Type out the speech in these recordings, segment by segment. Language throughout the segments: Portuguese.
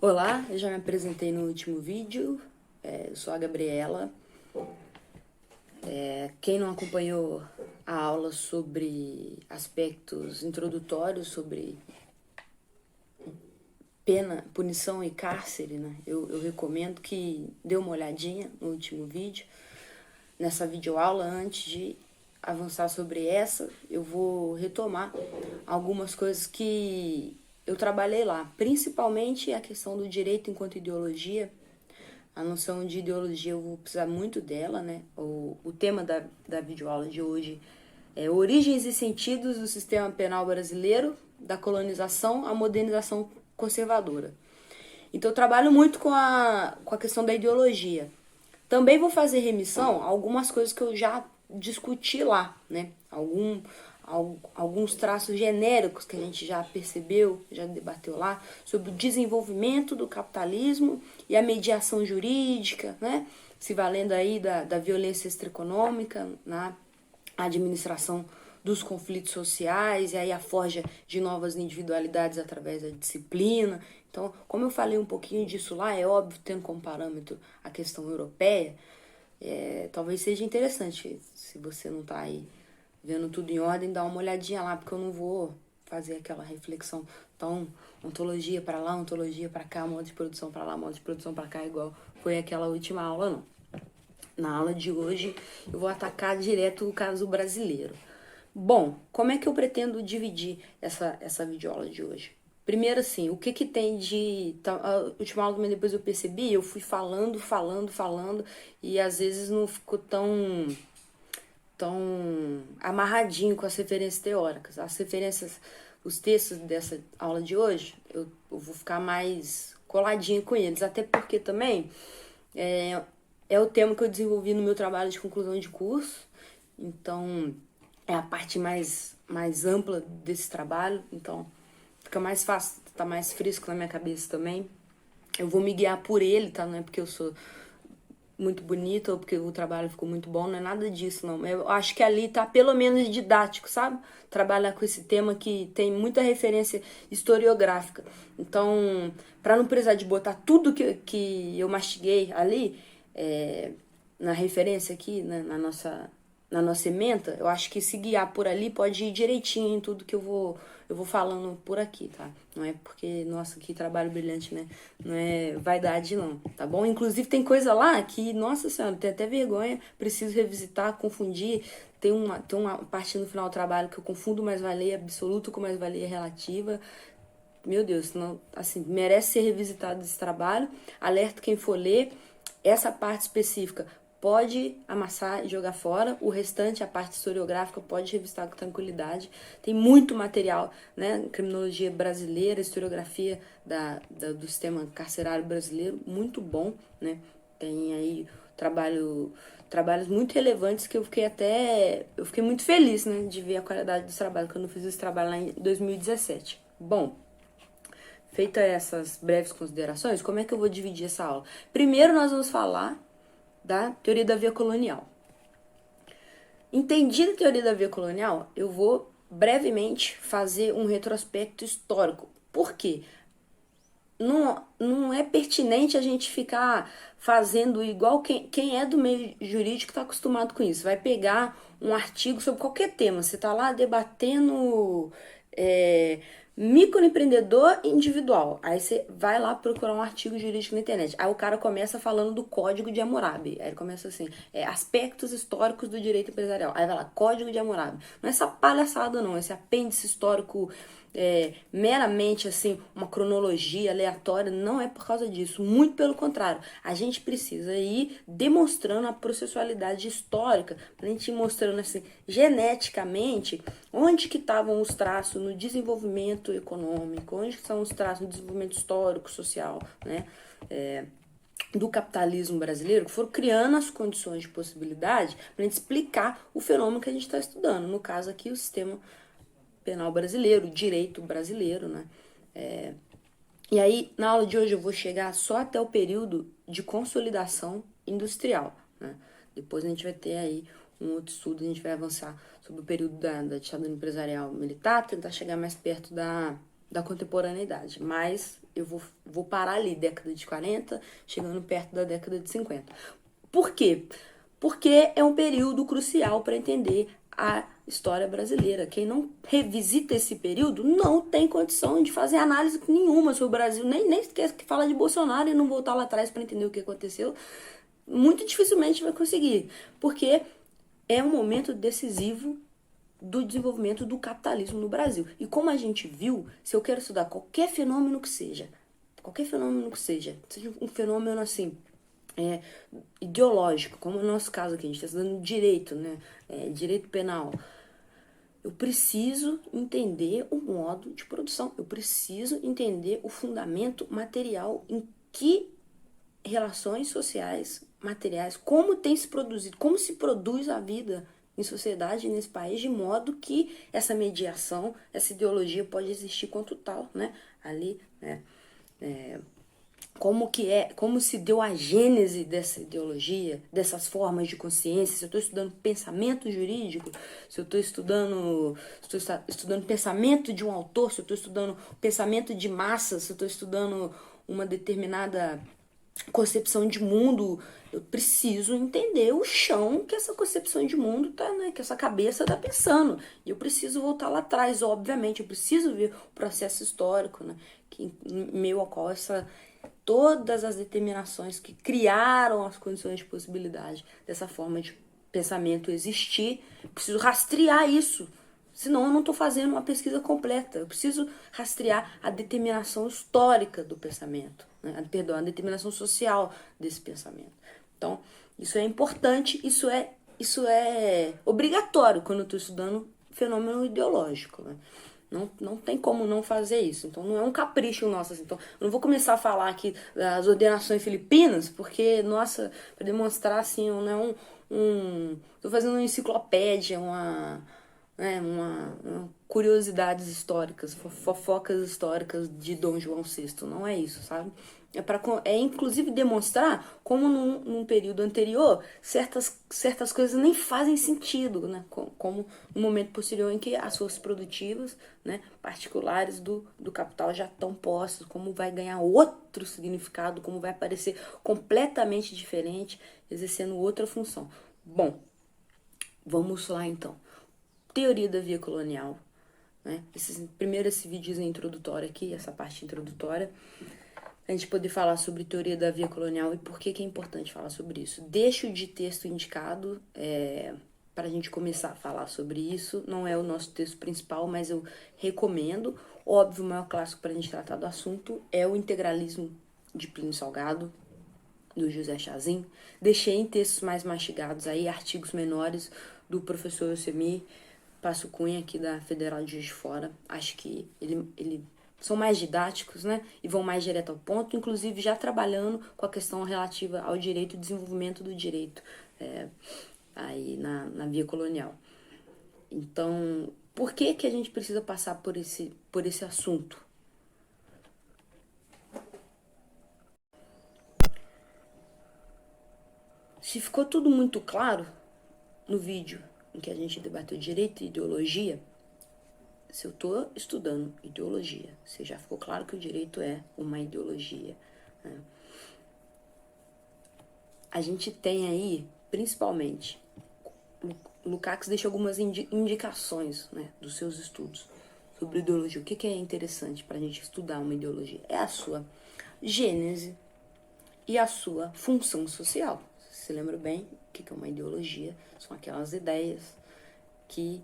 Olá, eu já me apresentei no último vídeo, eu sou a Gabriela. Quem não acompanhou a aula sobre aspectos introdutórios sobre pena, punição e cárcere, né? Eu recomendo que dê uma olhadinha no último vídeo. Nessa videoaula, antes de avançar sobre essa, eu vou retomar algumas coisas que eu trabalhei lá, principalmente a questão do direito enquanto ideologia. A noção de ideologia eu vou precisar muito dela, né? O tema da videoaula de hoje é Origens e Sentidos do Sistema Penal Brasileiro, da colonização à modernização conservadora. Então eu trabalho muito com a questão da ideologia. Também vou fazer remissão a algumas coisas que eu já discuti lá, né? Alguns traços genéricos que a gente já percebeu, já debateu lá, sobre o desenvolvimento do capitalismo e a mediação jurídica, né? Se valendo aí da violência extraeconômica na administração dos conflitos sociais e aí a forja de novas individualidades através da disciplina. Então, como eu falei um pouquinho disso lá, é óbvio, tendo como parâmetro a questão europeia, talvez seja interessante, se você não está aí vendo tudo em ordem, dar uma olhadinha lá, porque eu não vou fazer aquela reflexão tão ontologia para lá, ontologia para cá, modo de produção para lá, modo de produção para cá, igual foi aquela última aula, não. Na aula de hoje eu vou atacar direto o caso brasileiro. Bom, como é que eu pretendo dividir essa videoaula de hoje? Primeiro, assim, o que tem de... A última aula também depois eu percebi, eu fui falando, e às vezes não ficou tão amarradinho com as referências teóricas. As referências, os textos dessa aula de hoje, eu vou ficar mais coladinho com eles, até porque também é o tema que eu desenvolvi no meu trabalho de conclusão de curso, então é a parte mais ampla desse trabalho, então fica mais fácil, tá mais fresco na minha cabeça também. Eu vou me guiar por ele, tá? Não é porque eu sou muito bonita ou porque o trabalho ficou muito bom, não é nada disso, não. Eu acho que ali tá pelo menos didático, sabe? Trabalhar com esse tema que tem muita referência historiográfica. Então, para não precisar de botar tudo que eu mastiguei ali, na referência aqui, né, na nossa ementa, eu acho que se guiar por ali pode ir direitinho em tudo que eu vou falando por aqui, tá? Não é porque, nossa, que trabalho brilhante, né? Não é vaidade, não, tá bom? Inclusive tem coisa lá que, nossa senhora, tem até vergonha, preciso revisitar, confundir. Tem uma parte no final do trabalho que eu confundo mais-valia absoluta com mais-valia relativa. Meu Deus, não, assim, merece ser revisitado esse trabalho. Alerta quem for ler, essa parte específica pode amassar e jogar fora, o restante, a parte historiográfica, pode revistar com tranquilidade. Tem muito material, né? Criminologia brasileira, historiografia do sistema carcerário brasileiro, muito bom, né? Tem aí trabalhos muito relevantes que eu fiquei muito feliz, né, de ver a qualidade dos trabalhos, quando eu fiz esse trabalho lá em 2017. Bom, feita essas breves considerações, como é que eu vou dividir essa aula? Primeiro nós vamos falar da teoria da via colonial. Entendida a teoria da via colonial, eu vou brevemente fazer um retrospecto histórico. Por quê? Não é pertinente a gente ficar fazendo igual quem é do meio jurídico está acostumado com isso. Vai pegar um artigo sobre qualquer tema, você está lá debatendo microempreendedor individual. Aí você vai lá procurar um artigo jurídico na internet. Aí o cara começa falando do Código de Hammurabi. Aí ele começa assim, aspectos históricos do direito empresarial. Aí vai lá, Código de Hammurabi. Não é essa palhaçada não, esse apêndice histórico meramente assim, uma cronologia aleatória, não é por causa disso, muito pelo contrário, a gente precisa ir demonstrando a processualidade histórica, a gente ir mostrando assim, geneticamente, onde que estavam os traços no desenvolvimento econômico, onde que estão os traços no desenvolvimento histórico, social, né, do capitalismo brasileiro, que foram criando as condições de possibilidade para a gente explicar o fenômeno que a gente está estudando, no caso aqui o sistema penal brasileiro, direito brasileiro, né? E aí, na aula de hoje, eu vou chegar só até o período de consolidação industrial, né? Depois a gente vai ter aí um outro estudo, a gente vai avançar sobre o período da ditadura empresarial militar, tentar chegar mais perto da contemporaneidade. Mas eu vou parar ali, década de 40, chegando perto da década de 50. Por quê? Porque é um período crucial para entender a história brasileira. Quem não revisita esse período não tem condição de fazer análise nenhuma sobre o Brasil, nem quer que fala de Bolsonaro e não voltar lá atrás para entender o que aconteceu. Muito dificilmente vai conseguir, porque é um momento decisivo do desenvolvimento do capitalismo no Brasil. E como a gente viu, se eu quero estudar qualquer fenômeno que seja um fenômeno assim, ideológico, como no nosso caso aqui, a gente está estudando direito, né? Direito penal. Eu preciso entender o modo de produção, eu preciso entender o fundamento material em que relações sociais, materiais, como tem se produzido, como se produz a vida em sociedade nesse país, de modo que essa mediação, essa ideologia pode existir quanto tal, né? Ali, né? Como se deu a gênese dessa ideologia, dessas formas de consciência. Se eu estou estudando pensamento jurídico, se eu estou estudando pensamento de um autor, se eu estou estudando pensamento de massa, se eu estou estudando uma determinada concepção de mundo, eu preciso entender o chão que essa concepção de mundo tá, né, que essa cabeça tá pensando. E eu preciso voltar lá atrás, obviamente, eu preciso ver o processo histórico, né, que em meio ao qual todas as determinações que criaram as condições de possibilidade dessa forma de pensamento existir, eu preciso rastrear isso. Senão eu não estou fazendo uma pesquisa completa. Eu preciso rastrear a determinação histórica do pensamento, né? Perdão, a determinação social desse pensamento. Então, isso é importante, isso é obrigatório quando eu estou estudando fenômeno ideológico, né? Não tem como não fazer isso. Então não é um capricho nosso. Assim. Então eu não vou começar a falar aqui das ordenações filipinas, porque, nossa, para demonstrar assim, não é tô fazendo uma enciclopédia, uma curiosidades históricas, fofocas históricas de Dom João VI. Não é isso, sabe? É inclusive demonstrar como num período anterior certas coisas nem fazem sentido, né? Como no momento posterior em que as forças produtivas, né, particulares do capital já estão postas, como vai ganhar outro significado, como vai aparecer completamente diferente, exercendo outra função. Bom, vamos lá então. Teoria da via colonial, né? Primeiro esse videozinho introdutório aqui, essa parte introdutória, a gente poder falar sobre teoria da via colonial e por que é importante falar sobre isso. Deixo de texto indicado para a gente começar a falar sobre isso. Não é o nosso texto principal, mas eu recomendo. Óbvio, o maior clássico para a gente tratar do assunto é o Integralismo de Plínio Salgado, do José Chazin. Deixei em textos mais mastigados aí, artigos menores do professor Yosemir Passo Cunha, aqui da Federal de Juiz de Fora. Acho que ele são mais didáticos, né? E vão mais direto ao ponto, inclusive já trabalhando com a questão relativa ao direito e desenvolvimento do direito aí na via colonial. Então, por que a gente precisa passar por esse assunto? Se ficou tudo muito claro no vídeo em que a gente debateu direito e ideologia, se eu estou estudando ideologia, se já ficou claro que o direito é uma ideologia, né? A gente tem aí, principalmente, Lukács deixa algumas indicações, né, dos seus estudos sobre ideologia. O que é interessante para a gente estudar uma ideologia? É a sua gênese e a sua função social. Você lembra bem o que é uma ideologia? São aquelas ideias que,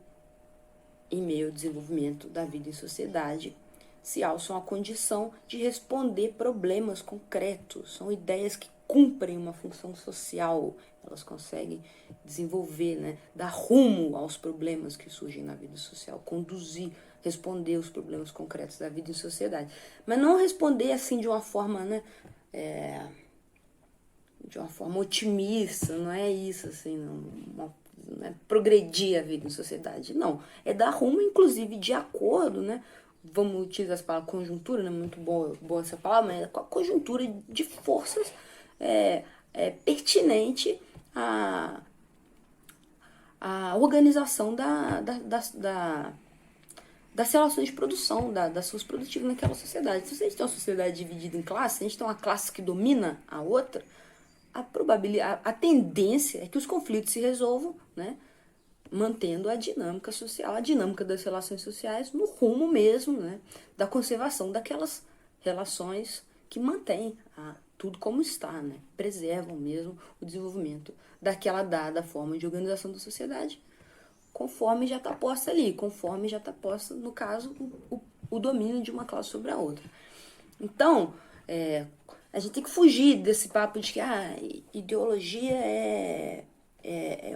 em meio ao desenvolvimento da vida em sociedade, se alçam a condição de responder problemas concretos. São ideias que cumprem uma função social, elas conseguem desenvolver, né, dar rumo aos problemas que surgem na vida social, conduzir, responder os problemas concretos da vida em sociedade. Mas não responder assim de uma forma, né, de uma forma otimista, não é isso, assim, não é progredir a vida em sociedade, não. É dar rumo, inclusive, de acordo, né, vamos utilizar essa palavra conjuntura, né, muito boa essa palavra, mas é com a conjuntura de forças pertinente à organização das relações de produção, das forças produtivas naquela sociedade. Se a gente tem uma sociedade dividida em classes, se a gente tem uma classe que domina a outra, a tendência é que os conflitos se resolvam, né, mantendo a dinâmica social, a dinâmica das relações sociais no rumo mesmo, né, da conservação daquelas relações que mantêm tudo como está, né, preservam mesmo o desenvolvimento daquela dada forma de organização da sociedade, conforme já está posta ali, conforme já está posta, no caso, o domínio de uma classe sobre a outra. Então, a gente tem que fugir desse papo de que ideologia é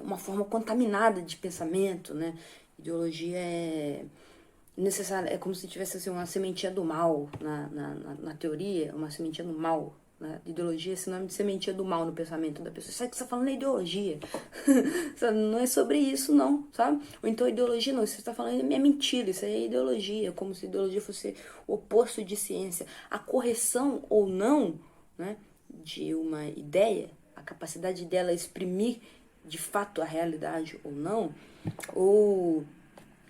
uma forma contaminada de pensamento, né? Ideologia é necessária, é como se tivesse assim, uma sementinha do mal na teoria, uma sementinha do mal. Né? Ideologia é sinônimo de sementinha do mal no pensamento da pessoa. Sabe o que você está falando? É ideologia. Não é sobre isso, não, sabe? Ou então ideologia não, você está falando é mentira, isso aí é ideologia, como se ideologia fosse o oposto de ciência. A correção ou não, né, de uma ideia, a capacidade dela exprimir de fato a realidade ou não, ou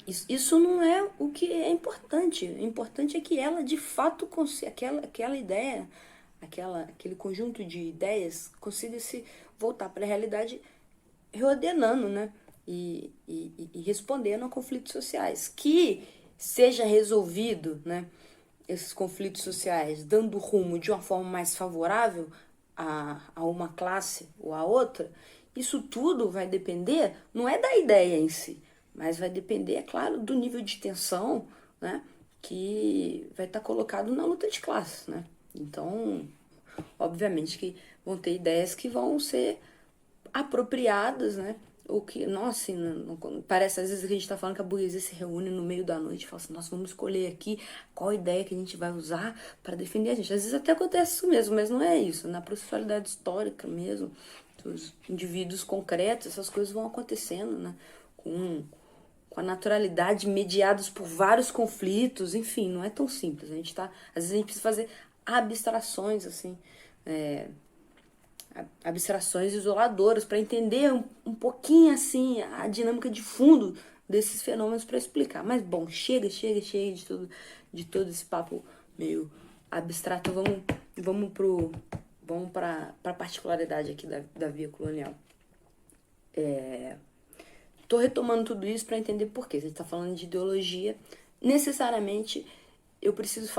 isso não é o que é importante. O importante é que ela de fato consiga, aquela ideia, aquele conjunto de ideias consiga se voltar para a realidade reordenando, né? E respondendo a conflitos sociais. Que seja resolvido, né, esses conflitos sociais dando rumo de uma forma mais favorável a uma classe ou a outra, isso tudo vai depender, não é da ideia em si, mas vai depender, é claro, do nível de tensão, né, que vai estar colocado na luta de classes, né? Então, obviamente que vão ter ideias que vão ser apropriadas, né? O que, nossa, parece às vezes que a gente está falando que a burguesia se reúne no meio da noite e fala assim, nossa, vamos escolher aqui qual ideia que a gente vai usar para defender a gente. Às vezes até acontece isso mesmo, mas não é isso. Na processualidade histórica mesmo, os indivíduos concretos, essas coisas vão acontecendo, né? Com a naturalidade, mediados por vários conflitos, enfim, não é tão simples. Às vezes a gente precisa fazer abstrações, assim, abstrações isoladoras para entender um pouquinho assim a dinâmica de fundo desses fenômenos para explicar. Mas bom, chega de todo esse papo meio abstrato. Vamos para a particularidade aqui da via colonial. Tô retomando tudo isso para entender por quê. Você está falando de ideologia, necessariamente eu preciso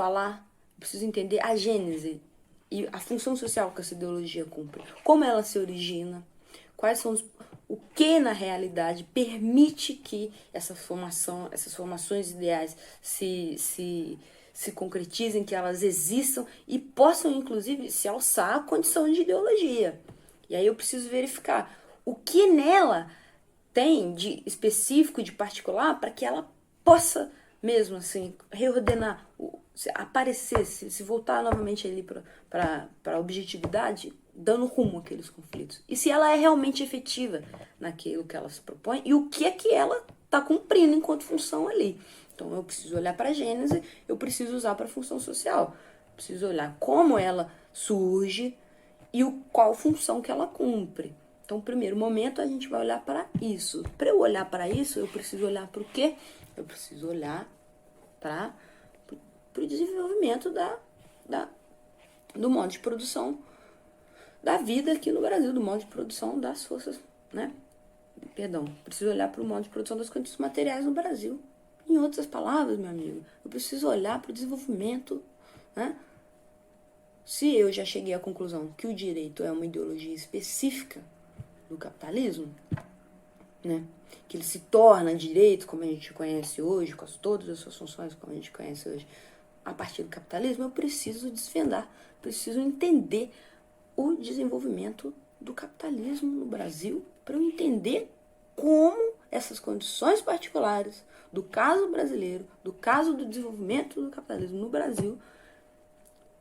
entender a gênese e a função social que essa ideologia cumpre. Como ela se origina, o que na realidade permite que essas formações ideais se concretizem, que elas existam e possam, inclusive, se alçar à condição de ideologia. E aí eu preciso verificar o que nela tem de específico, de particular, para que ela possa mesmo assim reordenar, aparecer, se voltar novamente ali para a objetividade, dando rumo àqueles conflitos. E se ela é realmente efetiva naquilo que ela se propõe e o que é que ela está cumprindo enquanto função ali. Então eu preciso olhar para a gênese, eu preciso usar para a função social. Preciso olhar como ela surge e qual função que ela cumpre. Então, no primeiro momento, a gente vai olhar para isso. Para eu olhar para isso, eu preciso olhar para o quê? Eu preciso olhar para o desenvolvimento do modo de produção da vida aqui no Brasil, do modo de produção das forças, né? Perdão, preciso olhar para o modo de produção das condições materiais no Brasil. Em outras palavras, meu amigo, eu preciso olhar para o desenvolvimento, né? Se eu já cheguei à conclusão que o direito é uma ideologia específica do capitalismo, né, que ele se torna direito como a gente conhece hoje, com todas as suas funções como a gente conhece hoje, a partir do capitalismo, eu preciso desvendar, preciso entender o desenvolvimento do capitalismo no Brasil para eu entender como essas condições particulares do caso brasileiro, do caso do desenvolvimento do capitalismo no Brasil,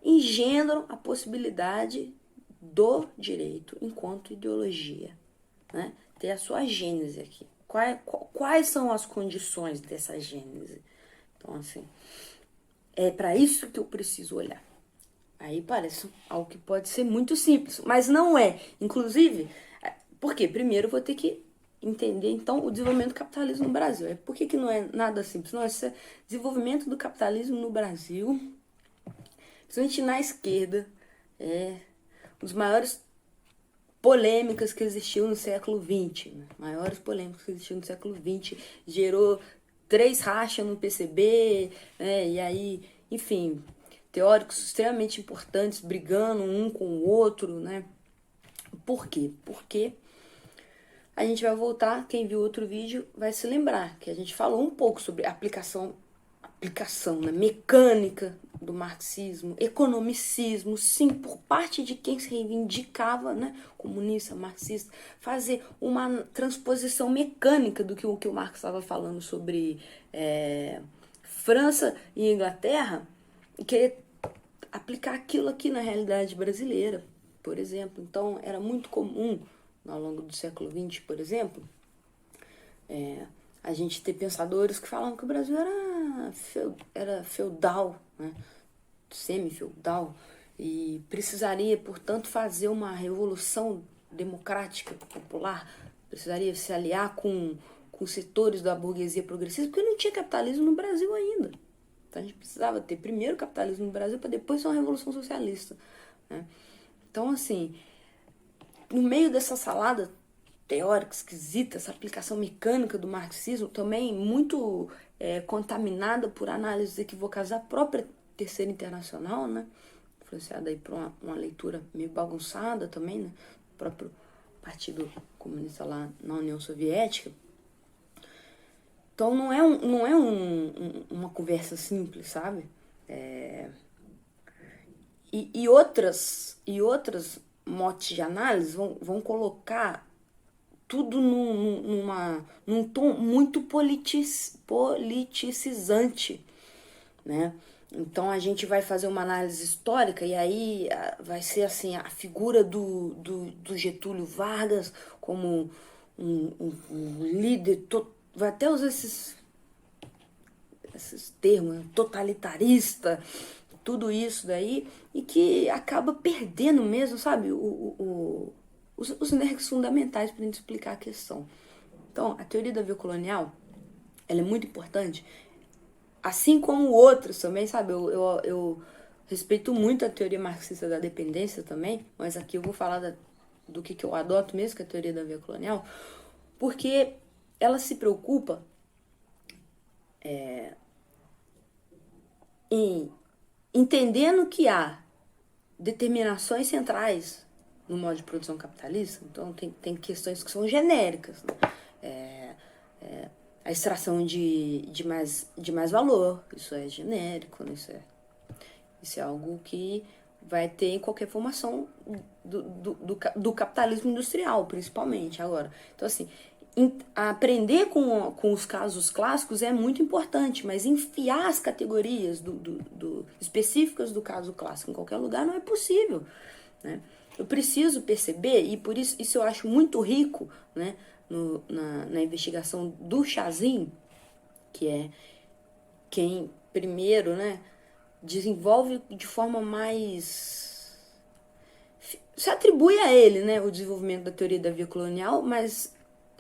engendram a possibilidade do direito enquanto ideologia, né? Ter a sua gênese aqui. Quais são as condições dessa gênese? Então, assim, é para isso que eu preciso olhar. Aí parece algo que pode ser muito simples, mas não é. Inclusive, por quê? Primeiro eu vou ter que entender, então, o desenvolvimento do capitalismo no Brasil. Por que não é nada simples? Não, esse desenvolvimento do capitalismo no Brasil, principalmente na esquerda, é um dos maiores polêmicas que existiu no século XX, né? Maiores polêmicas que existiu no século XX, gerou 3 rachas no PCB, né? E aí, enfim, teóricos extremamente importantes brigando um com o outro, né? Por quê? Porque a gente vai voltar, quem viu outro vídeo vai se lembrar que a gente falou um pouco sobre aplicação, né, mecânica do marxismo, economicismo, sim, por parte de quem se reivindicava, né, comunista, marxista, fazer uma transposição mecânica do que o Marx estava falando sobre França e Inglaterra, e querer aplicar aquilo aqui na realidade brasileira, por exemplo. Então, era muito comum, ao longo do século XX, por exemplo, a gente ter pensadores que falavam que o Brasil era feudal, né? Semi-feudal, e precisaria, portanto, fazer uma revolução democrática, popular, precisaria se aliar com setores da burguesia progressista, porque não tinha capitalismo no Brasil ainda. Então a gente precisava ter primeiro capitalismo no Brasil para depois ser uma revolução socialista, né? Então, assim, no meio dessa salada teórica esquisita, essa aplicação mecânica do marxismo, também muito contaminada por análises equivocadas da própria Terceira Internacional, né? Influenciada aí por uma leitura meio bagunçada também, né? Do próprio Partido Comunista lá na União Soviética. Então não é uma conversa simples, sabe? E outras motes de análise vão colocar tudo num tom muito politicizante, né? Então a gente vai fazer uma análise histórica e aí vai ser assim, a figura do Getúlio Vargas como um líder, vai até usar esses termos, né? Totalitarista, tudo isso daí, e que acaba perdendo mesmo, sabe, os nervos fundamentais para a gente explicar a questão. Então, a teoria da via colonial, ela é muito importante, assim como outros também, sabe, eu respeito muito a teoria marxista da dependência também, mas aqui eu vou falar do que eu adoto mesmo, que é a teoria da via colonial, porque ela se preocupa em entendendo que há determinações centrais no modo de produção capitalista, então tem questões que são genéricas, né? A extração de mais valor, isso é genérico, né? Isso é algo que vai ter em qualquer formação do capitalismo industrial, principalmente agora. Então, assim, aprender com os casos clássicos é muito importante, mas enfiar as categorias específicas do caso clássico em qualquer lugar não é possível, né? Eu preciso perceber, e por isso eu acho muito rico, né, na investigação do Chazin, que é quem primeiro, né, desenvolve de forma mais... Se atribui a ele, né, o desenvolvimento da teoria da via colonial, mas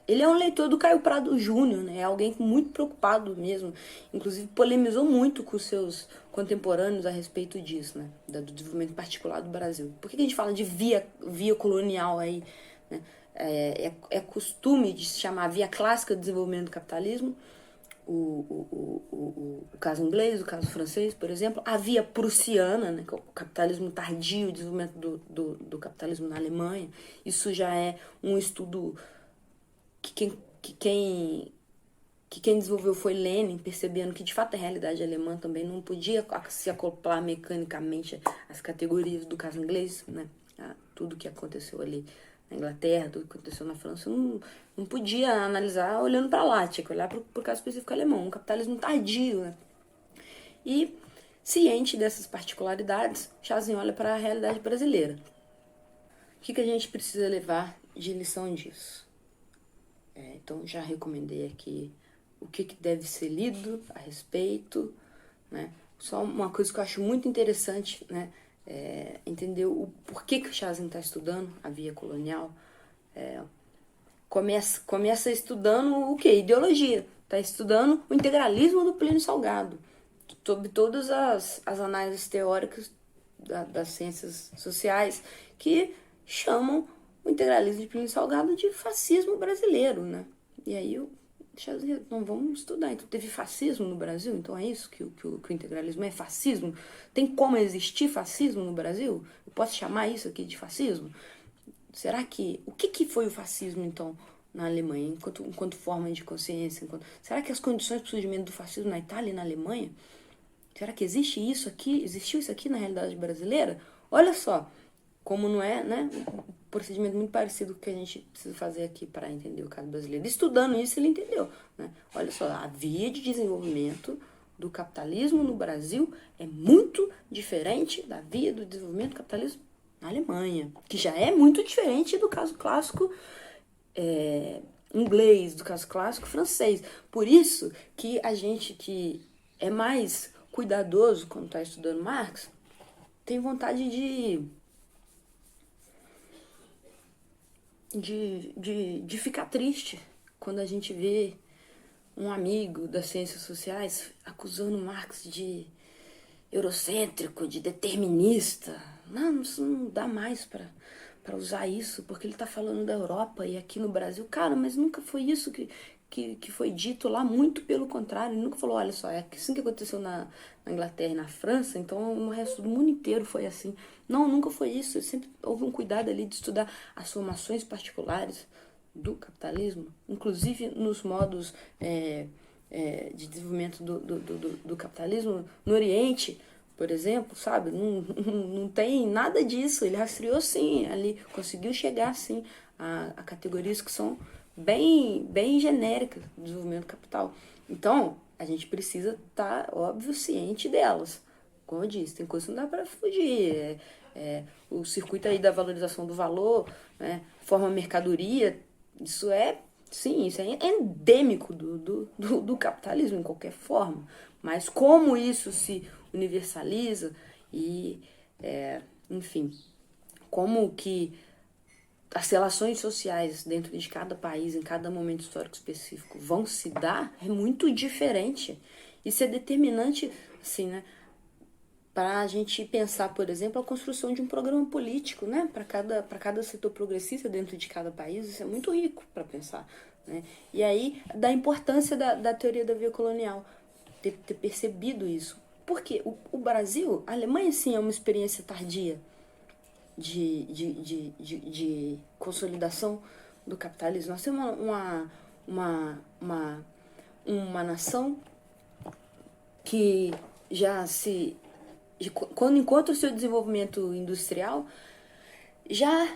ele é um leitor do Caio Prado Júnior, né? É alguém muito preocupado mesmo. Inclusive polemizou muito com os seus contemporâneos a respeito disso, né? Do desenvolvimento particular do Brasil. Por que a gente fala de via colonial aí, né? É costume de se chamar via clássica do desenvolvimento do capitalismo, o caso inglês, o caso francês, por exemplo, a via prussiana, né, que é o capitalismo tardio, o desenvolvimento do capitalismo na Alemanha. Isso já é um estudo que quem desenvolveu foi Lenin, percebendo que de fato a realidade alemã também não podia se acoplar mecanicamente às categorias do caso inglês, né? Tudo que aconteceu ali na Inglaterra, tudo que aconteceu na França, não podia analisar olhando para lá, tinha que olhar para o caso específico alemão, um capitalismo tardio, né? E, ciente dessas particularidades, Chazin olha para a realidade brasileira. O que a gente precisa levar de lição disso? Então já recomendei aqui o que deve ser lido a respeito, né? Só uma coisa que eu acho muito interessante, né? Entender o porquê que o Chazin está estudando a via colonial, começa estudando o quê? Ideologia. Está estudando o integralismo do Plínio Salgado, sobre todas as análises teóricas das ciências sociais que chamam o integralismo de Plínio Salgado de fascismo brasileiro, né? E aí não vamos estudar. Então teve fascismo no Brasil? Então é isso que o integralismo é? Fascismo? Tem como existir fascismo no Brasil? Eu posso chamar isso aqui de fascismo? Será que... O que foi o fascismo, então, na Alemanha, enquanto forma de consciência? Será que as condições para o surgimento do fascismo na Itália e na Alemanha? Será que existiu isso aqui na realidade brasileira? Olha só, como não é, né? Um procedimento muito parecido com o que a gente precisa fazer aqui para entender o caso brasileiro. Estudando isso, ele entendeu, né? Olha só, a via de desenvolvimento do capitalismo no Brasil é muito diferente da via do desenvolvimento do capitalismo na Alemanha, que já é muito diferente do caso clássico inglês, do caso clássico francês. Por isso que a gente que é mais cuidadoso quando está estudando Marx tem vontade de ficar triste quando a gente vê um amigo das ciências sociais acusando Marx de eurocêntrico, de determinista. Não, isso não dá mais para usar isso, porque ele está falando da Europa e aqui no Brasil. Cara, mas nunca foi isso que foi dito lá, muito pelo contrário. Ele nunca falou, olha só, é assim que aconteceu na Inglaterra e na França, então no resto do mundo inteiro foi assim. Não, nunca foi isso. Sempre houve um cuidado ali de estudar as formações particulares do capitalismo, inclusive nos modos de desenvolvimento do capitalismo no Oriente, por exemplo, sabe? Não tem nada disso. Ele rastreou sim, ali conseguiu chegar sim a categorias que são bem genéricas do desenvolvimento do capital. Então, a gente precisa estar, óbvio, ciente delas. Como eu disse, tem coisas que não dá para fugir. O circuito aí da valorização do valor, né? Forma mercadoria, isso é endêmico do capitalismo, em qualquer forma. Mas como isso se universaliza e, enfim, como que as relações sociais dentro de cada país, em cada momento histórico específico, vão se dar, é muito diferente. Isso é determinante, assim, né? Para a gente pensar, por exemplo, a construção de um programa político, né? Para cada setor progressista dentro de cada país, isso é muito rico para pensar, né? E aí, da importância da teoria da via colonial, ter percebido isso. Porque o Brasil, a Alemanha, sim, é uma experiência tardia de consolidação do capitalismo. Nós temos uma nação que quando encontra o seu desenvolvimento industrial, já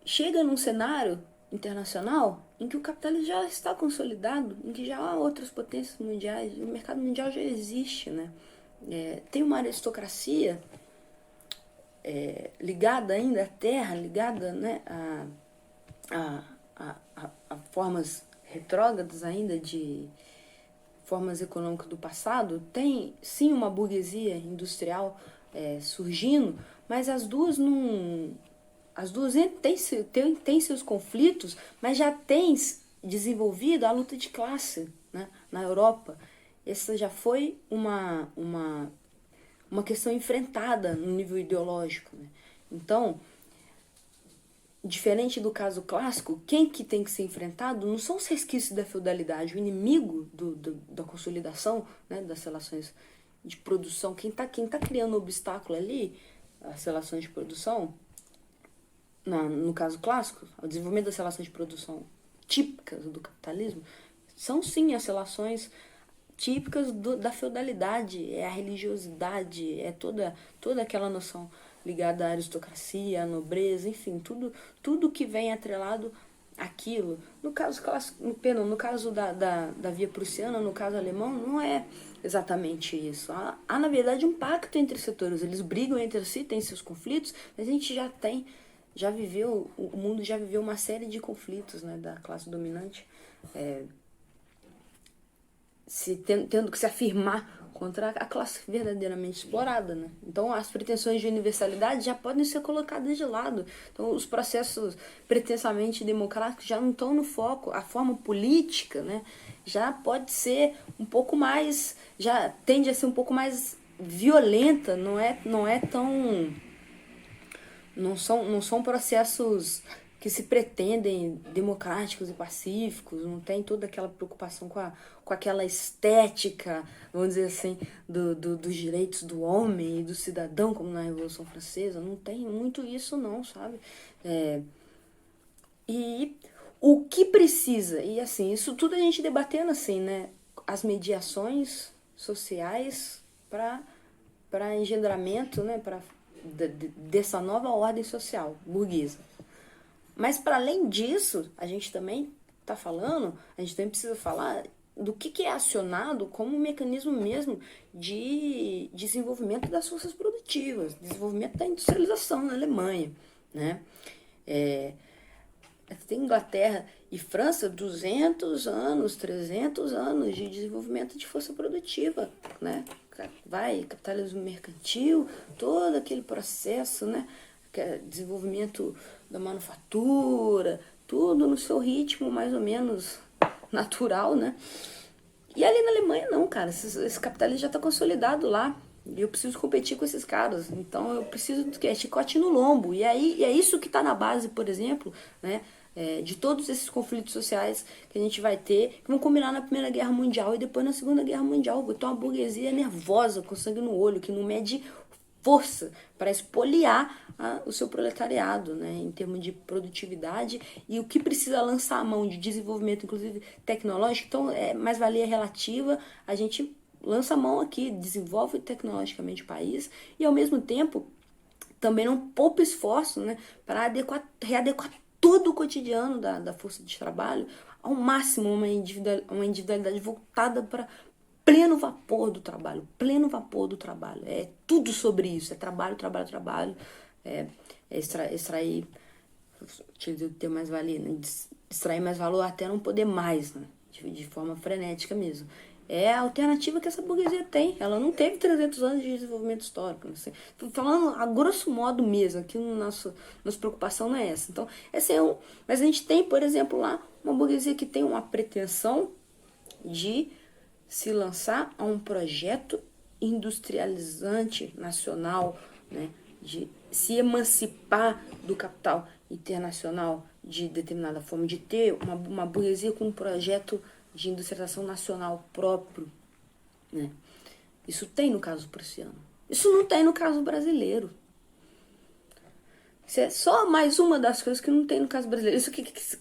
chega num cenário internacional em que o capitalismo já está consolidado, em que já há outras potências mundiais, o mercado mundial já existe, né? Tem uma aristocracia ligada ainda à terra, ligada, né, a formas retrógradas ainda de formas econômicas do passado. Tem sim uma burguesia industrial surgindo, mas as duas têm seus conflitos, mas já tem desenvolvido a luta de classe, né, na Europa. Essa já foi uma questão enfrentada no nível ideológico, né? Então, diferente do caso clássico, quem que tem que ser enfrentado não são os resquícios da feudalidade. O inimigo da consolidação, né, das relações de produção, quem tá criando obstáculo ali, as relações de produção, no caso clássico, o desenvolvimento das relações de produção típicas do capitalismo, são sim as relações típicas da feudalidade, é a religiosidade, é toda aquela noção ligada à aristocracia, à nobreza, enfim, tudo que vem atrelado àquilo. No caso clássico, no caso da via prussiana, no caso alemão, não é exatamente isso. Há na verdade um pacto entre setores, eles brigam entre si, têm seus conflitos, mas a gente o mundo já viveu uma série de conflitos, né, da classe dominante, tendo que se afirmar contra a classe verdadeiramente explorada, né? Então as pretensões de universalidade já podem ser colocadas de lado. Então os processos pretensamente democráticos já não estão no foco. A forma política, né, já pode ser um pouco mais, já tende a ser um pouco mais violenta, não é tão, não são processos que se pretendem democráticos e pacíficos, não tem toda aquela preocupação com aquela estética, vamos dizer assim, dos direitos do homem e do cidadão, como na Revolução Francesa, não tem muito isso não, sabe? E o que precisa, e assim, isso tudo a gente debatendo assim, né? As mediações sociais para engendramento, né? Dessa nova ordem social burguesa. Mas para além disso, a gente também está falando, a gente também precisa falar do que é acionado como um mecanismo mesmo de desenvolvimento das forças produtivas, desenvolvimento da industrialização na Alemanha, né? Tem Inglaterra e França 200 anos, 300 anos de desenvolvimento de força produtiva, né? Vai, capitalismo mercantil, todo aquele processo, né? Desenvolvimento da manufatura, tudo no seu ritmo mais ou menos natural, né? E ali na Alemanha não, cara, esse capitalismo já está consolidado lá. E eu preciso competir com esses caras. Então eu preciso que é chicote no lombo. E aí é isso que está na base, por exemplo, né? De todos esses conflitos sociais que a gente vai ter, que vão combinar na Primeira Guerra Mundial e depois na Segunda Guerra Mundial. Então uma burguesia nervosa, com sangue no olho, que não mede força para espoliar o seu proletariado, né, em termos de produtividade, e o que precisa lançar a mão de desenvolvimento, inclusive tecnológico. Então, mais-valia relativa, a gente lança a mão aqui, desenvolve tecnologicamente o país, e ao mesmo tempo também não poupa esforço, né, para readequar todo o cotidiano da força de trabalho ao máximo, uma individualidade voltada para pleno vapor do trabalho, pleno vapor do trabalho. É tudo sobre isso, é trabalho, trabalho, trabalho, extrair, ter mais valia, né? Extrair mais valor até não poder mais, né? De forma frenética mesmo. É a alternativa que essa burguesia tem. Ela não teve 300 anos de desenvolvimento histórico. Não sei. Tô falando a grosso modo mesmo, aqui nossa preocupação não é essa. Então, esse é um. Mas a gente tem, por exemplo, lá uma burguesia que tem uma pretensão de se lançar a um projeto industrializante nacional, né, de se emancipar do capital internacional de determinada forma, de ter uma burguesia com um projeto de industrialização nacional próprio, né? Isso tem no caso prussiano. Isso não tem no caso brasileiro. Isso é só mais uma das coisas que não tem no caso brasileiro.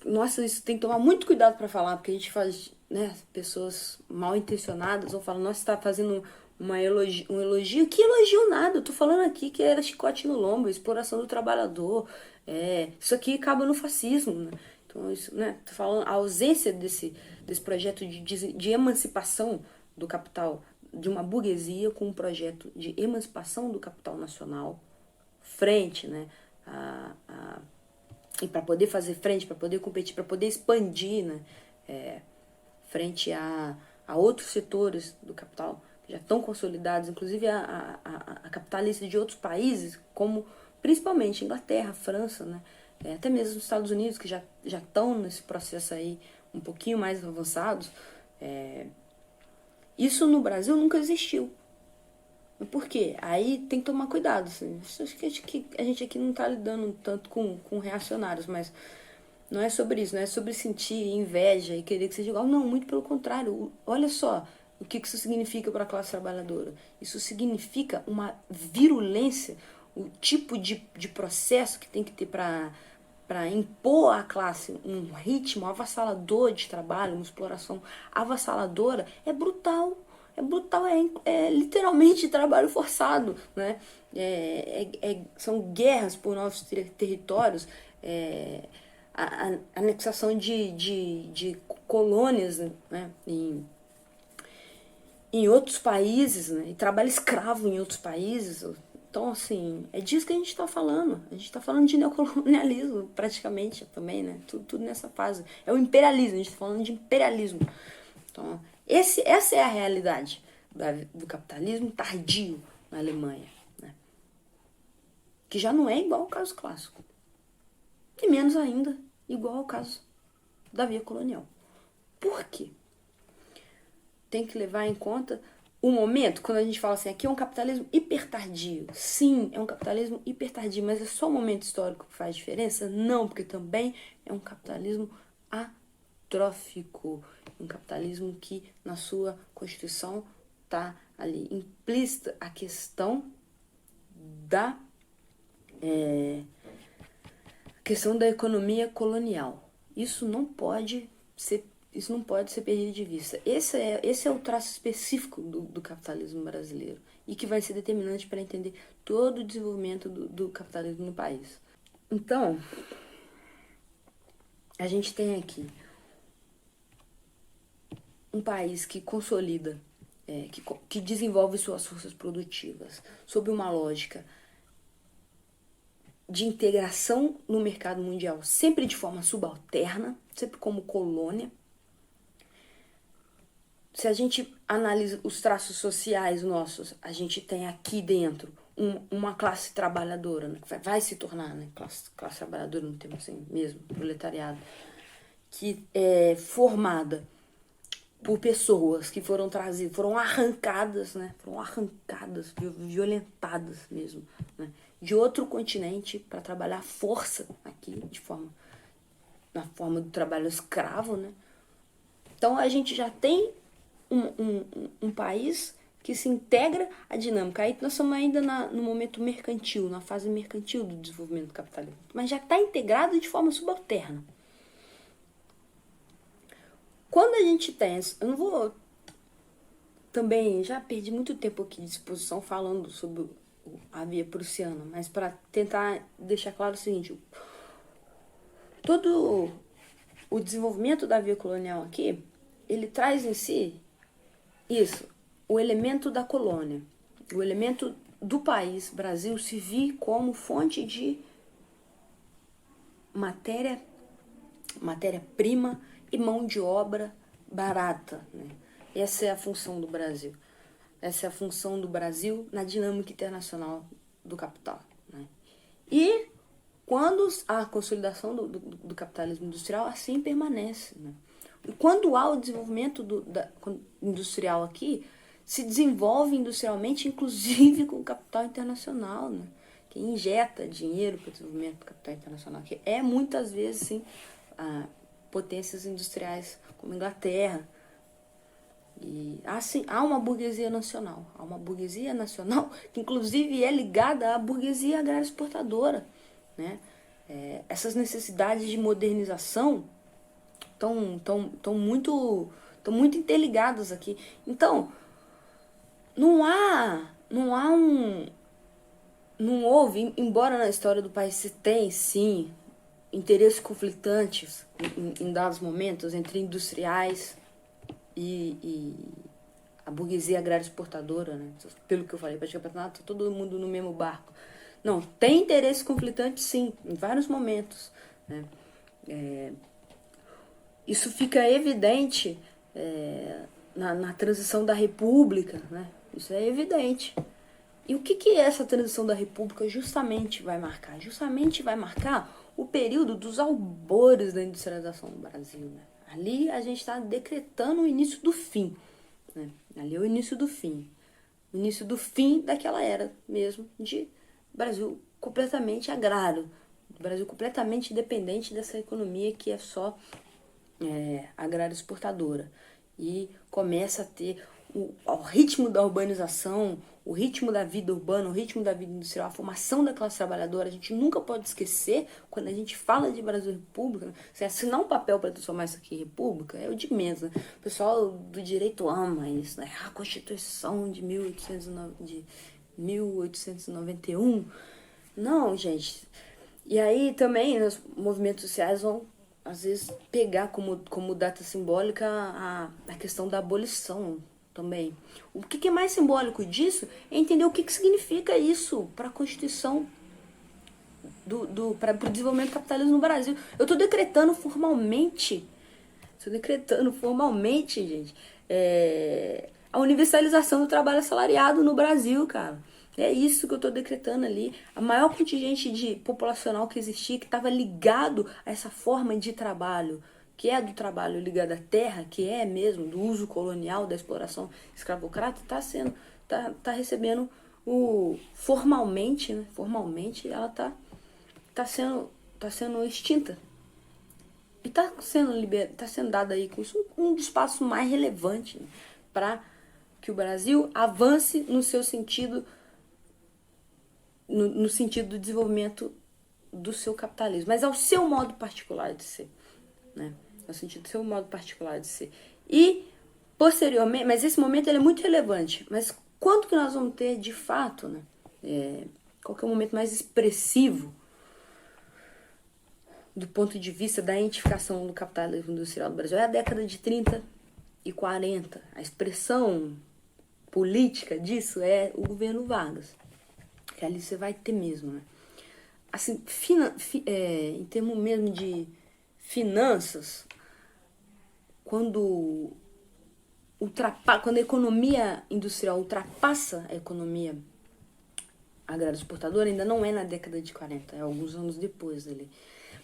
Nossa, isso tem que tomar muito cuidado para falar, porque a gente faz, né, pessoas mal intencionadas ou falam, nossa, você tá fazendo um elogio. Que elogio nada, eu tô falando aqui que era chicote no lombo, exploração do trabalhador. Isso aqui acaba no fascismo, né? Então, isso, né, tô falando a ausência desse projeto de emancipação do capital, de uma burguesia com um projeto de emancipação do capital nacional frente, né, e para poder fazer frente, para poder competir, para poder expandir, né, frente a outros setores do capital que já estão consolidados, inclusive a capitalistas de outros países, como principalmente Inglaterra, França, né, até mesmo os Estados Unidos, que já estão nesse processo aí um pouquinho mais avançados. Isso no Brasil nunca existiu. Por quê? Aí tem que tomar cuidado. Assim. Acho que a gente aqui não está lidando tanto com reacionários, mas não é sobre isso, não é sobre sentir inveja e querer que seja igual. Não, muito pelo contrário. Olha só o que isso significa para a classe trabalhadora. Isso significa uma virulência, o tipo de processo que tem que ter para impor à classe um ritmo avassalador de trabalho, uma exploração avassaladora, é brutal. É brutal, é literalmente trabalho forçado, né? São guerras por novos territórios, a anexação de colônias, né? Em outros países, né? E trabalho escravo em outros países. Então, assim, é disso que a gente está falando. A gente está falando de neocolonialismo, praticamente, também, né? Tudo nessa fase. É o imperialismo, a gente está falando de imperialismo. Então, essa é a realidade, do capitalismo tardio na Alemanha, né? Que já não é igual ao caso clássico. E menos ainda igual ao caso da via colonial. Por quê? Tem que levar em conta o momento, quando a gente fala assim, aqui é um capitalismo hipertardio. Sim, é um capitalismo hipertardio, mas é só o momento histórico que faz diferença? Não, porque também é um capitalismo atrófico. Um capitalismo que, na sua Constituição, está ali implícita a questão da economia colonial. Isso não pode ser perdido de vista. Esse é o traço específico do capitalismo brasileiro e que vai ser determinante para entender todo o desenvolvimento do capitalismo no país. Então, a gente tem aqui um país que consolida, que desenvolve suas forças produtivas sob uma lógica de integração no mercado mundial, sempre de forma subalterna, sempre como colônia. Se a gente analisa os traços sociais nossos, a gente tem aqui dentro uma classe trabalhadora, né, que vai se tornar, né, classe trabalhadora, no termo assim mesmo, proletariado, que é formada por pessoas que foram trazidas, foram arrancadas, violentadas mesmo, né, de outro continente para trabalhar à força aqui, na forma do trabalho escravo, né? Então a gente já tem um país que se integra à dinâmica. Aí nós estamos ainda no momento mercantil, na fase mercantil do desenvolvimento do capitalismo, mas já está integrado de forma subalterna. Quando a gente tem, eu não vou também, já perdi muito tempo aqui de exposição falando sobre a via prussiana, mas para tentar deixar claro o seguinte, todo o desenvolvimento da via colonial aqui, ele traz em si isso, o elemento da colônia, o elemento do país, Brasil, se vir como fonte de matéria-prima e mão de obra barata, né? Essa é a função do Brasil. Essa é a função do Brasil na dinâmica internacional do capital, né? E quando a consolidação do capitalismo industrial, assim permanece, né? E quando há o desenvolvimento industrial aqui, se desenvolve industrialmente, inclusive com o capital internacional, né? Que injeta dinheiro para o desenvolvimento do capital internacional, que é muitas vezes, sim, potências industriais como a Inglaterra. E assim, há uma burguesia nacional, que inclusive é ligada à burguesia agrária exportadora, né? Essas necessidades de modernização estão muito interligadas aqui. Então, não houve, embora na história do país se tem, sim, interesses conflitantes em dados momentos entre industriais e a burguesia agrária exportadora, né? Pelo que eu falei, praticamente tá todo mundo no mesmo barco. Não, tem interesse conflitante, sim, em vários momentos, né? Isso fica evidente na transição da República, né? Isso é evidente. E o que essa transição da República justamente vai marcar? Justamente vai marcar o período dos albores da industrialização no Brasil, né? Ali a gente está decretando o início do fim, né? Ali é o início do fim. O início do fim daquela era mesmo de Brasil completamente agrário. Brasil completamente dependente dessa economia que é só agrária exportadora. E começa a ter o ritmo da urbanização, o ritmo da vida urbana, o ritmo da vida industrial, a formação da classe trabalhadora. A gente nunca pode esquecer, quando a gente fala de Brasil República, né? Você assinar um papel para transformar isso aqui em República é o de menos, né? O pessoal do direito ama isso, né? A Constituição de 1891. Não, gente. E aí também os movimentos sociais vão, às vezes, pegar como data simbólica a questão da abolição também. O que é mais simbólico disso é entender o que significa isso para a Constituição, para o desenvolvimento do capitalismo no Brasil. Eu estou decretando formalmente, gente, a universalização do trabalho assalariado no Brasil, cara. É isso que eu estou decretando ali. A maior contingente de populacional que existia, que estava ligado a essa forma de trabalho, que é do trabalho ligado à terra, que é mesmo do uso colonial, da exploração escravocrata, tá recebendo formalmente, né? Formalmente ela tá sendo extinta. E tá sendo dado aí com isso um dos passos mais relevantes, né, para que o Brasil avance no seu sentido, no sentido do desenvolvimento do seu capitalismo, mas ao seu modo particular de ser, né? No sentido do seu modo particular de ser. E posteriormente, mas esse momento ele é muito relevante, mas quando que nós vamos ter de fato, né? Qual que é o momento mais expressivo do ponto de vista da identificação do capitalismo industrial do Brasil? É a década de 30 e 40. A expressão política disso é o governo Vargas. Que ali você vai ter mesmo, né? Assim, em termos mesmo de finanças, quando a economia industrial ultrapassa a economia agrária exportadora, ainda não é na década de 40, é alguns anos depois dali.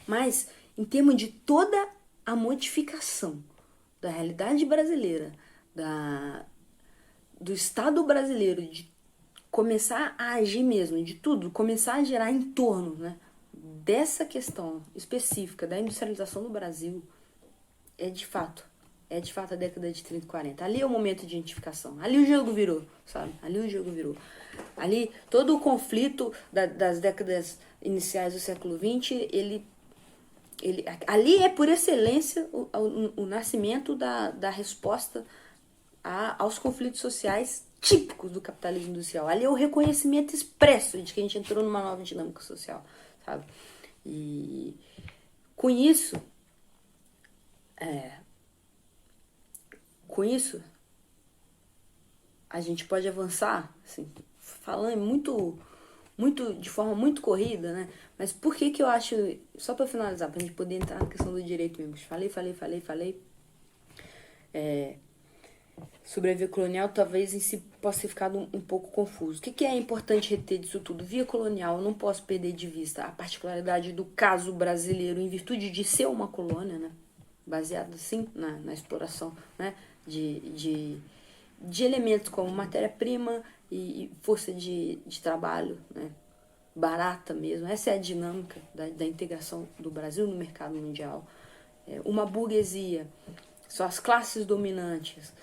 Mas, em termos de toda a modificação da realidade brasileira, do Estado brasileiro, de começar a agir mesmo, de tudo, começar a gerar em torno, né, dessa questão específica da industrialização do Brasil, é de fato a década de 30 e 40. Ali é o momento de identificação. Ali o jogo virou, sabe? Ali o jogo virou. Ali todo o conflito das décadas iniciais do século XX, ali é por excelência o nascimento da resposta aos conflitos sociais típicos do capitalismo industrial. Ali é o reconhecimento expresso de que a gente entrou numa nova dinâmica social, sabe? E com isso, a gente pode avançar, assim, falando de forma muito corrida, né? Mas por que eu acho, só para finalizar, pra gente poder entrar na questão do direito mesmo, falei, sobre a via colonial, talvez em si possa ter ficado um pouco confuso. O que é importante reter disso tudo? Via colonial, eu não posso perder de vista a particularidade do caso brasileiro em virtude de ser uma colônia, né? Baseado, sim, na exploração, né? de elementos como matéria-prima e força de trabalho, né? Barata mesmo. Essa é a dinâmica da integração do Brasil no mercado mundial. Uma burguesia, são as classes dominantes,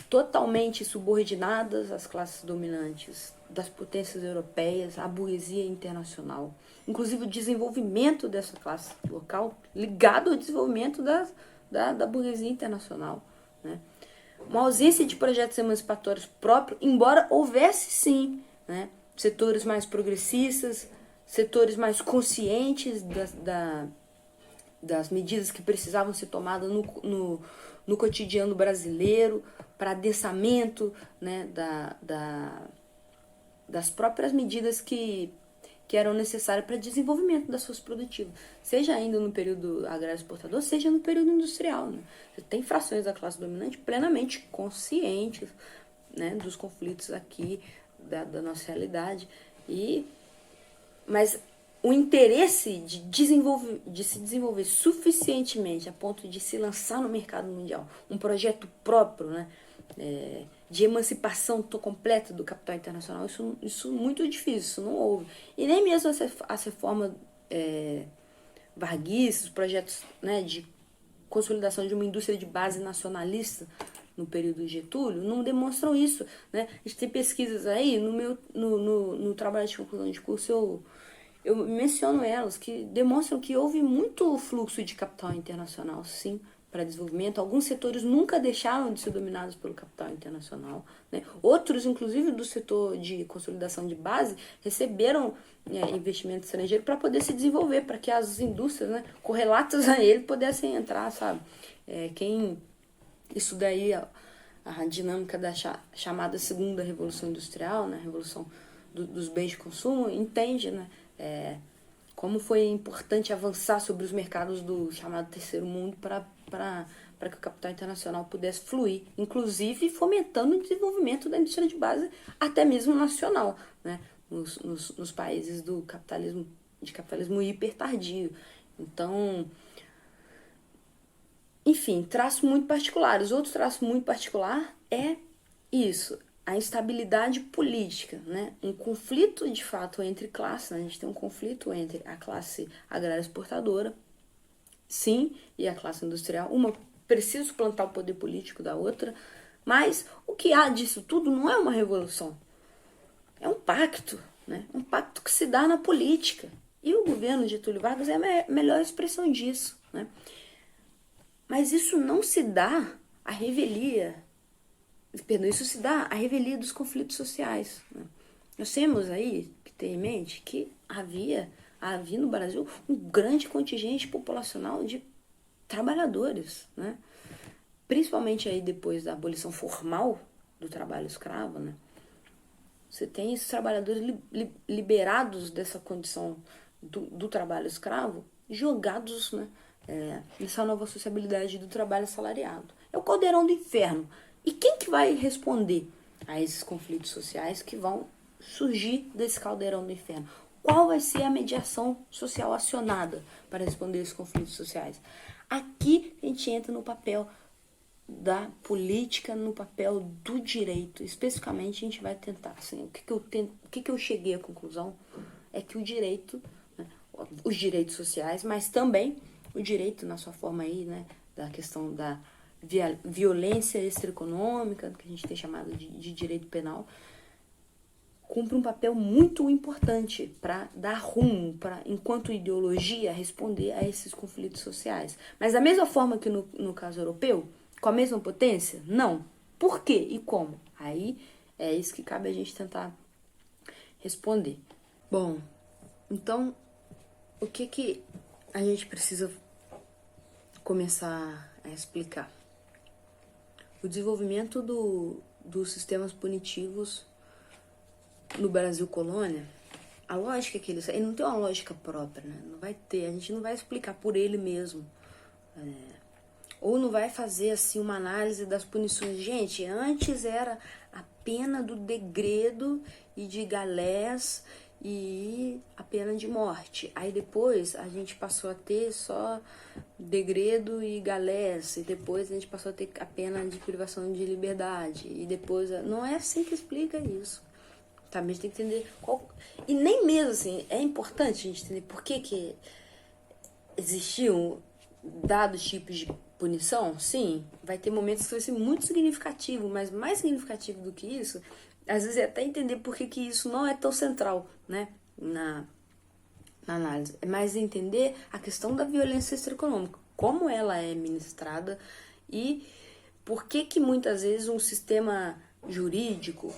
totalmente subordinadas às classes dominantes das potências europeias, à burguesia internacional. Inclusive o desenvolvimento dessa classe local ligado ao desenvolvimento da burguesia internacional, né? Uma ausência de projetos emancipatórios próprios, embora houvesse sim, né, setores mais progressistas, setores mais conscientes das medidas que precisavam ser tomadas no cotidiano brasileiro, para adensamento, né, das próprias medidas que eram necessárias para desenvolvimento das forças produtivas, seja ainda no período agrário exportador, seja no período industrial, né? Você tem frações da classe dominante plenamente conscientes, né, dos conflitos aqui da nossa realidade, mas o interesse de se desenvolver suficientemente a ponto de se lançar no mercado mundial um projeto próprio, né, de emancipação completa do capital internacional, isso é muito difícil, isso não houve. E nem mesmo as reformas varguistas, projetos, né, de consolidação de uma indústria de base nacionalista no período Getúlio, não demonstram isso, né? A gente tem pesquisas aí, no trabalho de conclusão de curso eu menciono elas, que demonstram que houve muito fluxo de capital internacional, sim, para desenvolvimento. Alguns setores nunca deixaram de ser dominados pelo capital internacional, né? Outros, inclusive do setor de consolidação de base, receberam investimento estrangeiro para poder se desenvolver, para que as indústrias, né, correlatas a ele pudessem entrar, sabe? Quem estuda aí a dinâmica da chamada segunda revolução industrial, né, revolução dos bens de consumo, entende, né, como foi importante avançar sobre os mercados do chamado terceiro mundo para para que o capital internacional pudesse fluir, inclusive fomentando o desenvolvimento da indústria de base, até mesmo nacional, né? Nos países do capitalismo hiper tardio. Então, enfim, traços muito particulares. Outro traço muito particular é isso, a instabilidade política, né? Um conflito de fato entre classes, né? A gente tem um conflito entre a classe agrária exportadora, sim, e a classe industrial. Uma precisa suplantar o poder político da outra, mas o que há disso tudo não é uma revolução, é um pacto, né? Um pacto que se dá na política. E o governo de Getúlio Vargas é a melhor expressão disso, né? Mas isso não se dá à revelia, perdão, isso se dá à revelia dos conflitos sociais, né? Nós temos aí que ter em mente que havia no Brasil um grande contingente populacional de trabalhadores, né? Principalmente aí depois da abolição formal do trabalho escravo, né? Você tem esses trabalhadores liberados dessa condição do trabalho escravo, jogados, né, nessa nova sociabilidade do trabalho assalariado. É o caldeirão do inferno. E quem que vai responder a esses conflitos sociais que vão surgir desse caldeirão do inferno? Qual vai ser a mediação social acionada para responder esses conflitos sociais? Aqui a gente entra no papel da política, no papel do direito. Especificamente a gente vai tentar, assim, o que eu cheguei à conclusão é que o direito, né, os direitos sociais, mas também o direito na sua forma aí, né, da questão da violência extraeconômica, que a gente tem chamado de direito penal, cumpre um papel muito importante para dar rumo, para, enquanto ideologia, responder a esses conflitos sociais. Mas da mesma forma que no caso europeu, com a mesma potência? Não. Por quê e como? Aí é isso que cabe a gente tentar responder. Bom, então, o que a gente precisa começar a explicar? O desenvolvimento dos sistemas punitivos no Brasil colônia, a lógica que ele não tem uma lógica própria, né? Não vai ter, a gente não vai explicar por ele mesmo. Ou não vai fazer assim uma análise das punições. Gente, antes era a pena do degredo e de galés e a pena de morte. Aí depois a gente passou a ter só degredo e galés. E depois a gente passou a ter a pena de privação de liberdade. E depois... Não é assim que explica isso. Tá? A gente tem que entender qual... E nem mesmo assim, é importante a gente entender por que existiam dados tipos de punição. Sim, vai ter momentos que vai ser muito significativo, mas mais significativo do que isso, às vezes é até entender por que isso não é tão central, né, na análise. É mais entender a questão da violência extraeconômica, como ela é ministrada e por que muitas vezes um sistema jurídico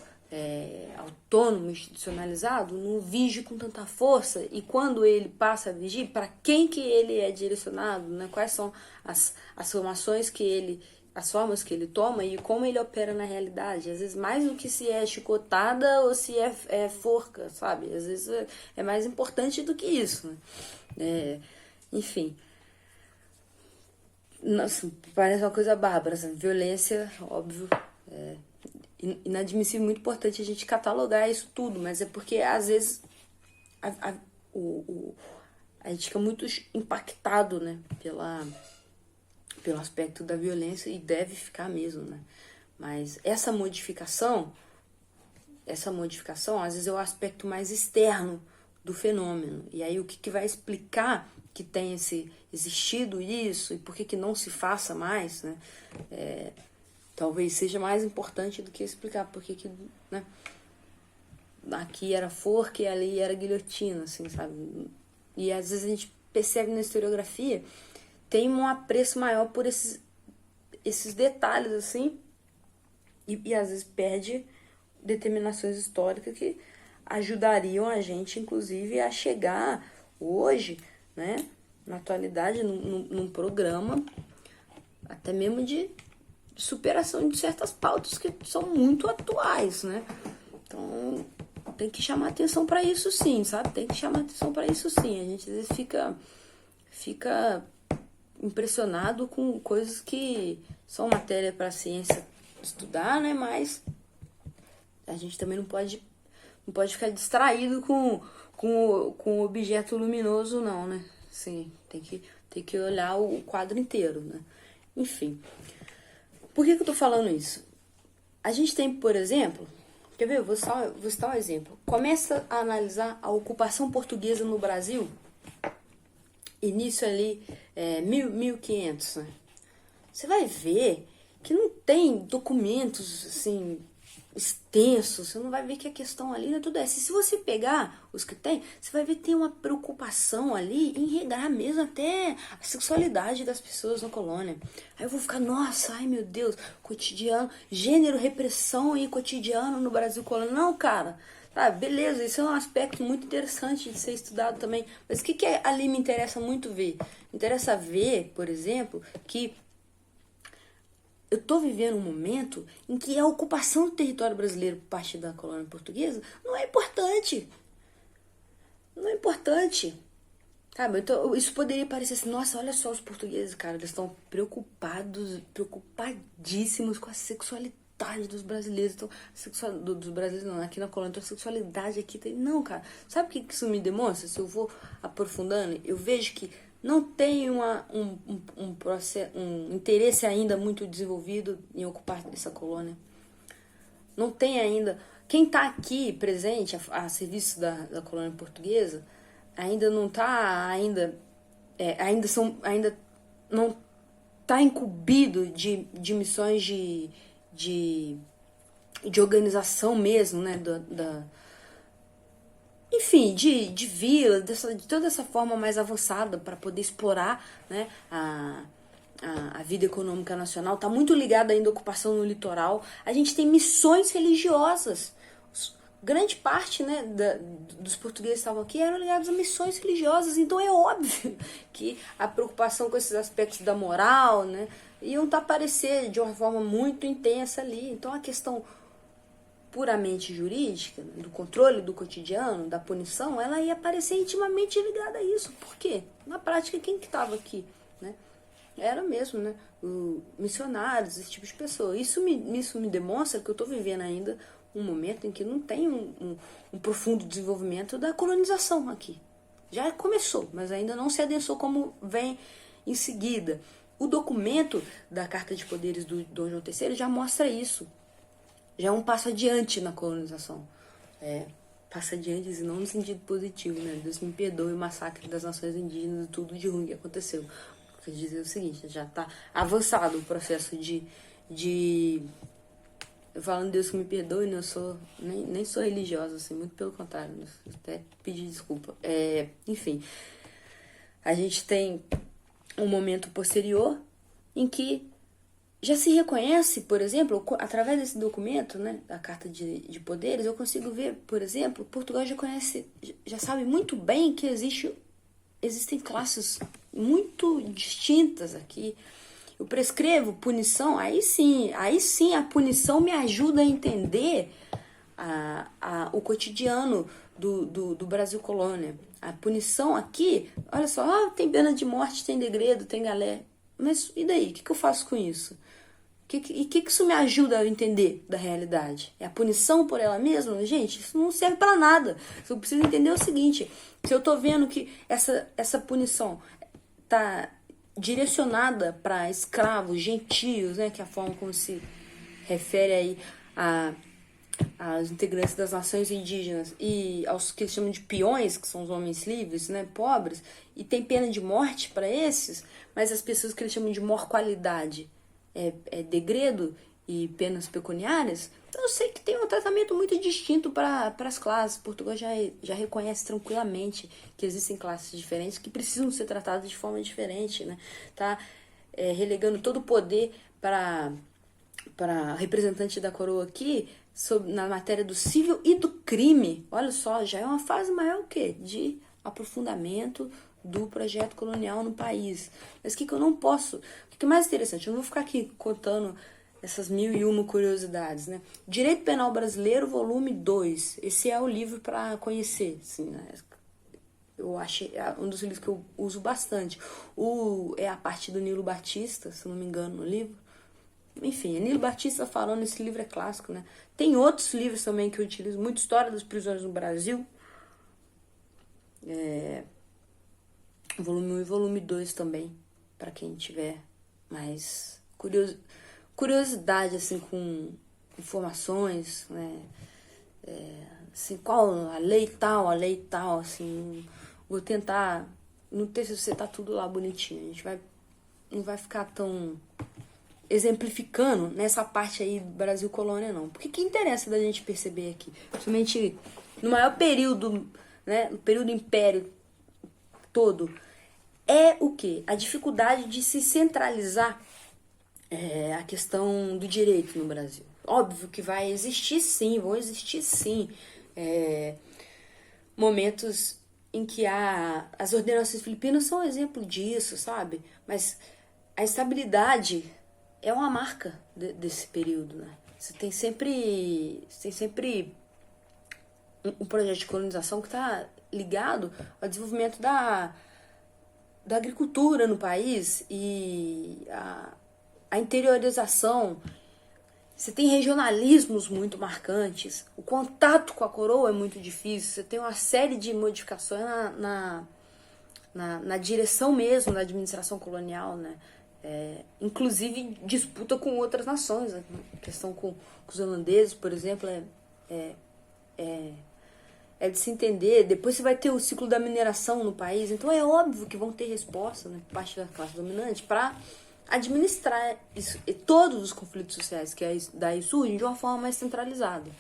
autônomo, institucionalizado, não vige com tanta força, e quando ele passa a vigir, para quem que ele é direcionado, né? Quais são as formações as formas que ele toma e como ele opera na realidade. Às vezes mais do que se é chicotada ou se é forca, sabe? Às vezes é mais importante do que isso, né? Enfim, nossa, parece uma coisa bárbara, assim, violência, óbvio, inadmissível, muito importante a gente catalogar isso tudo, mas é porque às vezes a gente fica muito impactado, né, pelo aspecto da violência, e deve ficar mesmo, né? Mas essa modificação às vezes é o aspecto mais externo do fenômeno, e aí o que vai explicar que tenha existido isso e por que não se faça mais, né? Talvez seja mais importante do que explicar porque que, né, aqui era forca e ali era guilhotina, assim, sabe? E às vezes a gente percebe na historiografia tem um apreço maior por esses detalhes, assim, e às vezes perde determinações históricas que ajudariam a gente, inclusive, a chegar hoje, né, na atualidade, num programa até mesmo de superação de certas pautas que são muito atuais, né? Então, tem que chamar atenção para isso sim, sabe? Tem que chamar atenção para isso sim. A gente às vezes fica impressionado com coisas que são matéria para a ciência estudar, né? Mas a gente também não pode ficar distraído com o objeto luminoso, não, né? Sim, tem que olhar o quadro inteiro, né? Enfim, por que eu tô falando isso? A gente tem, por exemplo, quer ver? Vou citar um exemplo. Começa a analisar a ocupação portuguesa no Brasil, início ali, 1500, né? Você vai ver que não tem documentos, assim, extensos, você não vai ver que a questão ali não é tudo essa. E se você pegar os que tem, você vai ver que tem uma preocupação ali em regrar mesmo até a sexualidade das pessoas na colônia. Aí eu vou ficar, nossa, ai meu Deus, cotidiano, gênero, repressão e cotidiano no Brasil colônia. Não, cara, tá, beleza, isso é um aspecto muito interessante de ser estudado também. Mas o que ali me interessa muito ver? Me interessa ver, por exemplo, que eu estou vivendo um momento em que a ocupação do território brasileiro por parte da colônia portuguesa não é importante. Não é importante. Sabe? Então, isso poderia parecer assim, nossa, olha só os portugueses, cara, eles estão preocupadíssimos com a sexualidade dos brasileiros. Então, dos brasileiros não, aqui na colônia, então a sexualidade aqui tem. Não, cara, sabe o que isso me demonstra? Se eu vou aprofundando, eu vejo que não tem um interesse ainda muito desenvolvido em ocupar essa colônia. Não tem ainda. Quem está aqui presente a serviço da colônia portuguesa ainda não está ainda não está incumbido de missões de organização mesmo, né, enfim, de vila, de toda essa forma mais avançada para poder explorar, né, a vida econômica nacional. Está muito ligada ainda à ocupação no litoral. A gente tem missões religiosas. Grande parte, né, dos portugueses que estavam aqui eram ligados a missões religiosas. Então é óbvio que a preocupação com esses aspectos da moral, né, iam aparecer de uma forma muito intensa ali. Então a questão puramente jurídica, do controle do cotidiano, da punição, ela ia aparecer intimamente ligada a isso. Por quê? Na prática, quem que estava aqui, né? Era mesmo, né? Missionários, esse tipo de pessoa. Isso me demonstra que eu estou vivendo ainda um momento em que não tem um profundo desenvolvimento da colonização aqui. Já começou, mas ainda não se adensou como vem em seguida. O documento da Carta de Poderes do Dom João III já mostra isso. Já é um passo adiante na colonização. Passo adiante e não no sentido positivo, né? Deus me perdoe o massacre das nações indígenas e tudo de ruim que aconteceu. Quer dizer o seguinte, já está avançado o processo falando Deus que me perdoe, né? Eu sou, nem sou religiosa, assim, muito pelo contrário, até pedir desculpa. Enfim, a gente tem um momento posterior em que já se reconhece, por exemplo, através desse documento, né, da Carta de Poderes, eu consigo ver, por exemplo, Portugal já sabe muito bem que existem classes muito distintas aqui. Eu prescrevo punição, aí sim a punição me ajuda a entender o cotidiano do Brasil colônia. A punição aqui, olha só, tem pena de morte, tem degredo, tem galé. Mas e daí? O que eu faço com isso? E o que isso me ajuda a entender da realidade? É a punição por ela mesma? Gente, isso não serve para nada. Eu preciso entender o seguinte: se eu tô vendo que essa punição tá direcionada para escravos, gentios, né, que é a forma como se refere aí aos integrantes das nações indígenas e aos que eles chamam de peões, que são os homens livres, né, pobres, e tem pena de morte para esses, mas as pessoas que eles chamam de maior qualidade é degredo e penas pecuniárias, eu sei que tem um tratamento muito distinto para as classes. Portugal já reconhece tranquilamente que existem classes diferentes que precisam ser tratadas de forma diferente, né? Tá relegando todo o poder para representante da coroa aqui na matéria do civil e do crime. Olha só, já é uma fase maior o quê? De aprofundamento do projeto colonial no país. Mas o que eu não posso... O que é mais interessante? Eu não vou ficar aqui contando essas 1001 curiosidades, né? Direito Penal Brasileiro, volume 2. Esse é o livro para conhecer, assim, né? eu achei um dos livros que eu uso bastante. É a parte do Nilo Batista, se não me engano, no livro. Enfim, é Nilo Batista falando, esse livro é clássico, né? Tem outros livros também que eu utilizo muito, História dos Prisioneiros no Brasil, volume 1 e volume 2 também, para quem tiver mais curiosidade, assim, com informações, né? Assim, qual a lei tal, assim, vou tentar, no texto você tá tudo lá bonitinho, a gente não vai ficar tão exemplificando nessa parte aí do Brasil colônia, não. Porque que interessa da gente perceber aqui? Principalmente no maior período, né, no período do Império todo, é o quê? A dificuldade de se centralizar a questão do direito no Brasil. Óbvio que vai existir sim, vão existir sim momentos em que as ordenações filipinas são um exemplo disso, sabe? Mas a estabilidade é uma marca desse período, né? Você tem sempre um projeto de colonização que está ligado ao desenvolvimento da agricultura no país e a interiorização. Você tem regionalismos muito marcantes, o contato com a coroa é muito difícil, você tem uma série de modificações na direção mesmo da administração colonial, né? Inclusive disputa com outras nações, né? A questão com os holandeses, por exemplo, é de se entender. Depois você vai ter o ciclo da mineração no país, então é óbvio que vão ter resposta, né, por parte da classe dominante para administrar isso, e todos os conflitos sociais que daí surgem de uma forma mais centralizada.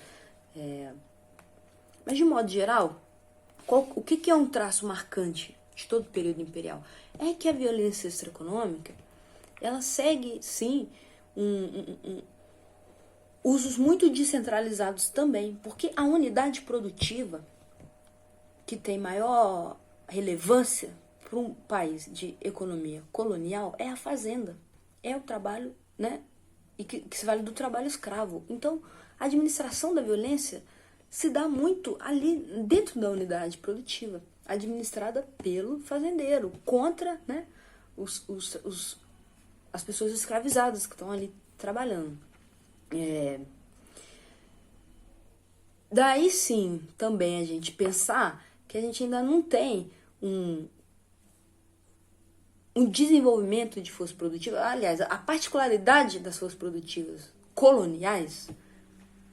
Mas de modo geral, o que é um traço marcante de todo o período imperial? É que a violência extraeconômica ela segue, sim, usos muito descentralizados também, porque a unidade produtiva que tem maior relevância para um país de economia colonial é a fazenda, é o trabalho, né, e que se vale do trabalho escravo. Então, a administração da violência se dá muito ali dentro da unidade produtiva, administrada pelo fazendeiro, contra, né, as pessoas escravizadas que estão ali trabalhando. Daí sim, também a gente pensar que a gente ainda não tem um desenvolvimento de força produtiva. Aliás, a particularidade das forças produtivas coloniais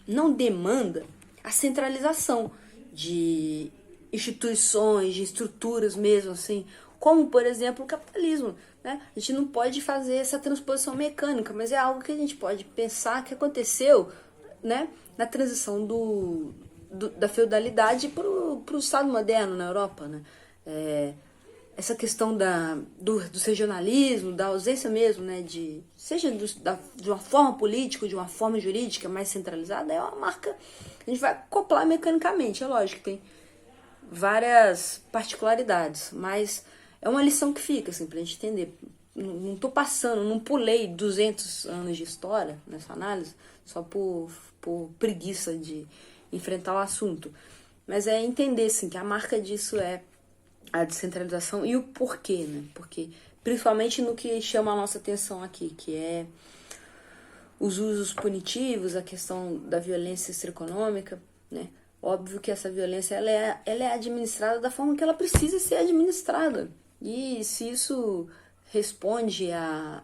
não demanda a centralização de instituições, de estruturas mesmo, assim, como, por exemplo, o capitalismo. Né? A gente não pode fazer essa transposição mecânica, mas é algo que a gente pode pensar que aconteceu, né, na transição da feudalidade para o Estado moderno na Europa. Né? Essa questão do regionalismo, da ausência mesmo, né, seja de uma forma política, de uma forma jurídica mais centralizada, é uma marca que a gente vai acoplar mecanicamente. É lógico que tem várias particularidades, mas é uma lição que fica, assim, pra gente entender. Não tô passando, não pulei 200 anos de história nessa análise, só por preguiça de enfrentar o assunto. Mas é entender, assim, que a marca disso é a descentralização e o porquê, né? Porque, principalmente no que chama a nossa atenção aqui, que é os usos punitivos, a questão da violência extraeconômica, né? Óbvio que essa violência ela é administrada da forma que ela precisa ser administrada. E se isso responde a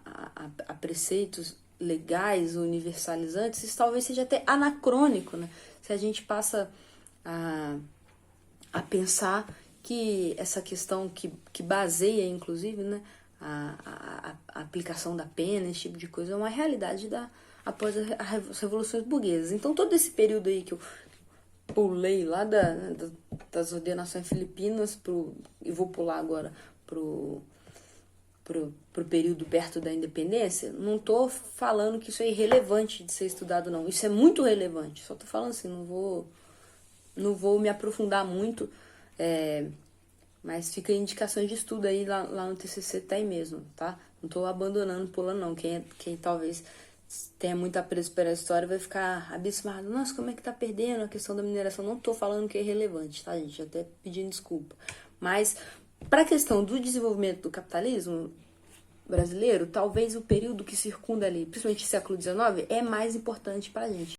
preceitos legais, universalizantes, isso talvez seja até anacrônico, né? Se a gente passa a pensar que essa questão que baseia, inclusive, né, a aplicação da pena, esse tipo de coisa, é uma realidade após as revoluções burguesas. Então, todo esse período aí que eu pulei lá das ordenações filipinas e vou pular agora pro período perto da independência, não tô falando que isso é irrelevante de ser estudado, não. Isso é muito relevante. Só tô falando assim, não vou me aprofundar muito, mas fica indicações de estudo aí lá no TCC, tá aí mesmo, tá? Não tô abandonando, pulando, não. Quem talvez tenha muito apreço pela história vai ficar abismado. Nossa, como é que tá perdendo a questão da mineração? Não tô falando que é irrelevante, tá, gente? Até pedindo desculpa. Mas para a questão do desenvolvimento do capitalismo brasileiro, talvez o período que circunda ali, principalmente século XIX, é mais importante para a gente.